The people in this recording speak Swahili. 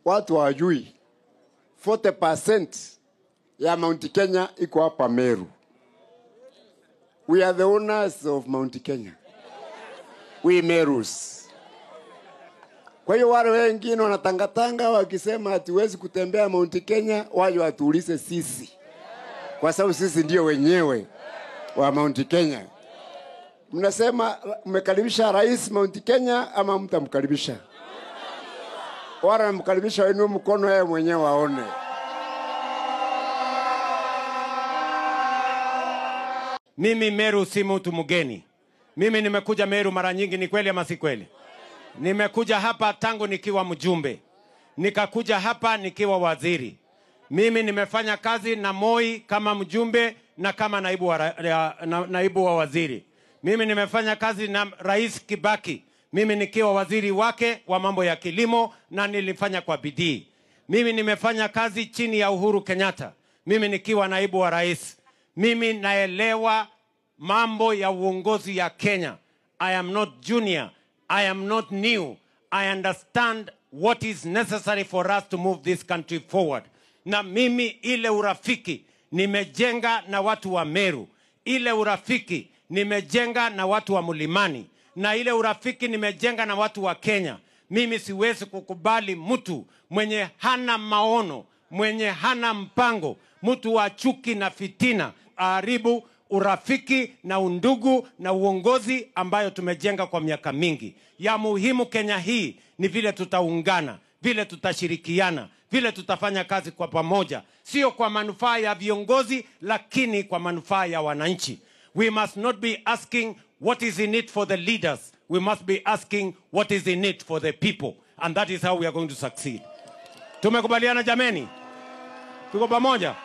watu hawajui 40% ya Mount Kenya iko hapa Meru. We are the owners of Mount Kenya. We Merus. Kwa hiyo wale wengine wanatangatanga wakisema hatuwezi kutembea Mount Kenya, waje watuulize sisi. Kwa sababu sisi ndio wenyewe wa Mount Kenya. Mnasema mmekaribisha rais Mount Kenya ama mtamkaribisha? Wala mkaribisha wenu mkono yeye mwenyewe waone. Mimi Meru si mtu mgeni. Mimi nimekuja Meru mara nyingi, ni kweli ama si kweli? Nimekuja hapa tangu nikiwa mjumbe. Nikakuja hapa nikiwa waziri. Mimi nimefanya kazi na Moi kama mjumbe na kama naibu wa waziri. Mimi nimefanya kazi na Rais Kibaki. Mimi nikiwa waziri wake wa mambo ya kilimo na nilifanya kwa bidii. Mimi nimefanya kazi chini ya Uhuru Kenyatta. Mimi nikiwa naibu wa rais. Mimi naelewa mambo ya uongozi ya Kenya. I am not junior. I am not new. I understand what is necessary for us to move this country forward. Na mimi ile urafiki nimejenga na watu wa Meru. Ile urafiki nimejenga na watu wa Mlimani. Na ile urafiki nimejenga na watu wa Kenya. Mimi siwezi kukubali mtu mwenye hana maono, mwenye hana mpango, mtu wa chuki na fitina aharibu urafiki na undugu na uongozi ambayo tumejenga kwa miaka mingi. Ya muhimu Kenya hii ni vile tutaungana, vile tutashirikiana, vile tutafanya kazi kwa pamoja, sio kwa manufaa ya viongozi lakini kwa manufaa ya wananchi. We must not be asking what is in it for the leaders. We must be asking what is in it for the people, and that is how we are going to succeed. Tumekubaliana jameni? Tuko pamoja?